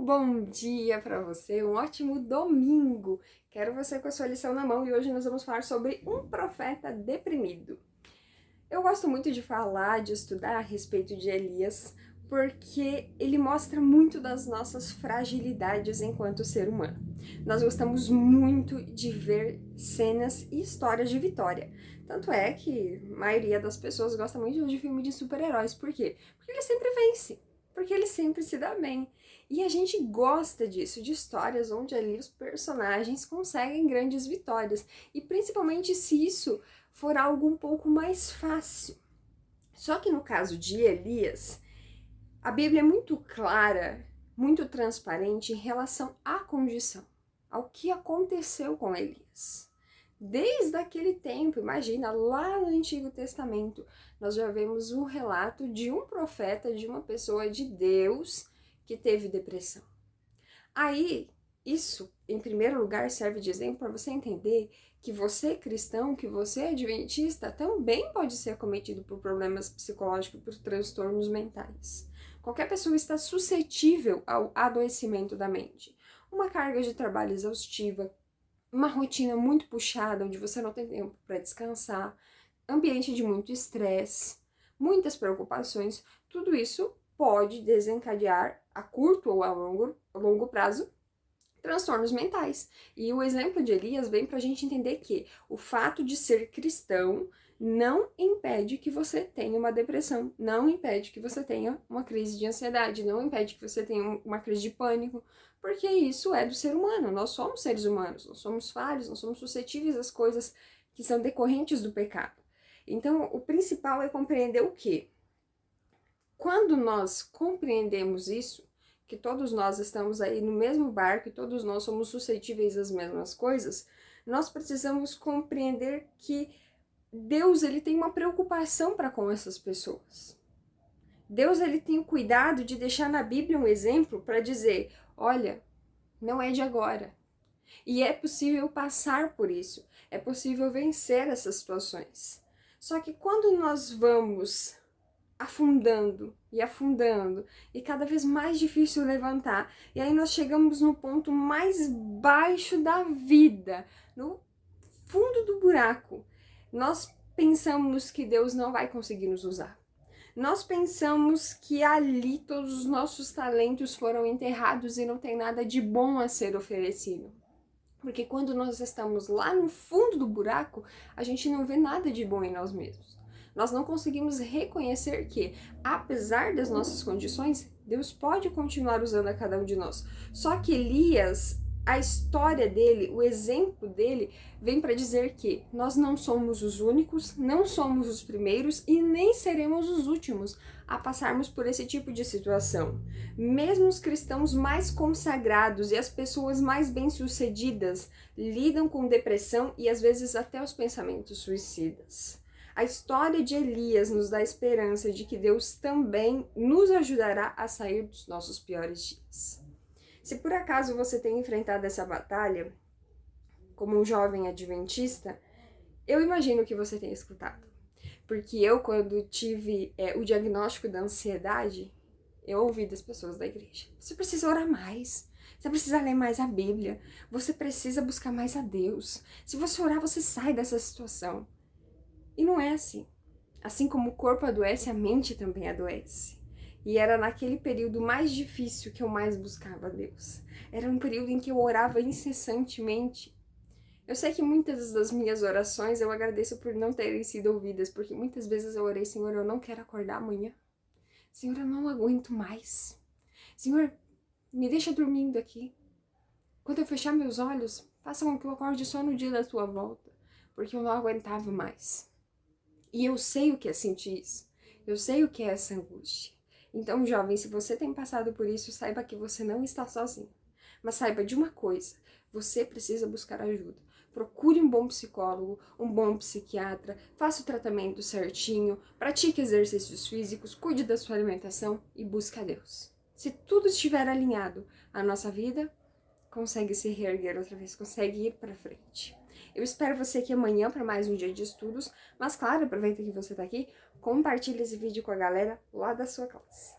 bom dia para você, um ótimo domingo. Quero você com a sua lição na mão e hoje nós vamos falar sobre um profeta deprimido. Eu gosto muito de falar, de estudar a respeito de Elias, porque ele mostra muito das nossas fragilidades enquanto ser humano. Nós gostamos muito de ver cenas e histórias de vitória. Tanto é que a maioria das pessoas gosta muito de filme de super-heróis. Por quê? Porque ele sempre vence. Porque ele sempre se dá bem. E a gente gosta disso, de histórias onde ali os personagens conseguem grandes vitórias. E principalmente se isso for algo um pouco mais fácil. Só que no caso de Elias, a Bíblia é muito clara, muito transparente em relação à condição, ao que aconteceu com Elias. Desde aquele tempo, imagina, lá no Antigo Testamento, nós já vemos um relato de um profeta, de uma pessoa de Deus que teve depressão. Aí, isso, em primeiro lugar, serve de exemplo para você entender que você cristão, que você adventista, também pode ser acometido por problemas psicológicos, por transtornos mentais. Qualquer pessoa está suscetível ao adoecimento da mente. Uma carga de trabalho exaustiva, uma rotina muito puxada, onde você não tem tempo para descansar, ambiente de muito estresse, muitas preocupações, tudo isso pode desencadear a curto ou a longo prazo transtornos mentais. E o exemplo de Elias vem para a gente entender que o fato de ser cristão não impede que você tenha uma depressão, não impede que você tenha uma crise de ansiedade, não impede que você tenha uma crise de pânico, porque isso é do ser humano, nós somos seres humanos, nós somos falhos, nós somos suscetíveis às coisas que são decorrentes do pecado. Então, o principal é compreender o quê? Quando nós compreendemos isso, que todos nós estamos aí no mesmo barco e todos nós somos suscetíveis às mesmas coisas, nós precisamos compreender que Deus ele tem uma preocupação para com essas pessoas. Deus ele tem o cuidado de deixar na Bíblia um exemplo para dizer, olha, não é de agora. E é possível passar por isso, é possível vencer essas situações. Só que quando nós vamos afundando e cada vez mais difícil levantar. E aí nós chegamos no ponto mais baixo da vida, no fundo do buraco. Nós pensamos que Deus não vai conseguir nos usar. Nós pensamos que ali todos os nossos talentos foram enterrados e não tem nada de bom a ser oferecido. Porque quando nós estamos lá no fundo do buraco, a gente não vê nada de bom em nós mesmos. Nós não conseguimos reconhecer que, apesar das nossas condições, Deus pode continuar usando a cada um de nós. Só que Elias, a história dele, o exemplo dele, vem para dizer que nós não somos os únicos, não somos os primeiros e nem seremos os últimos a passarmos por esse tipo de situação. Mesmo os cristãos mais consagrados e as pessoas mais bem-sucedidas lidam com depressão e às vezes até os pensamentos suicidas. A história de Elias nos dá esperança de que Deus também nos ajudará a sair dos nossos piores dias. Se por acaso você tem enfrentado essa batalha, como um jovem adventista, eu imagino que você tenha escutado. Porque eu, quando tive o diagnóstico da ansiedade, eu ouvi das pessoas da igreja. Você precisa orar mais. Você precisa ler mais a Bíblia. Você precisa buscar mais a Deus. Se você orar, você sai dessa situação. E não é assim. Assim como o corpo adoece, a mente também adoece. E era naquele período mais difícil que eu mais buscava a Deus. Era um período em que eu orava incessantemente. Eu sei que muitas das minhas orações eu agradeço por não terem sido ouvidas, porque muitas vezes eu orei, Senhor, eu não quero acordar amanhã. Senhor, eu não aguento mais. Senhor, me deixa dormindo aqui. Quando eu fechar meus olhos, faça com que eu acorde só no dia da tua volta, porque eu não aguentava mais. E eu sei o que é sentir isso. Eu sei o que é essa angústia. Então, jovem, se você tem passado por isso, saiba que você não está sozinho. Mas saiba de uma coisa, você precisa buscar ajuda. Procure um bom psicólogo, um bom psiquiatra, faça o tratamento certinho, pratique exercícios físicos, cuide da sua alimentação e busque a Deus. Se tudo estiver alinhado, a nossa vida consegue se reerguer outra vez, consegue ir para frente. Eu espero você aqui amanhã para mais um dia de estudos, mas claro, aproveita que você está aqui, compartilhe esse vídeo com a galera lá da sua classe.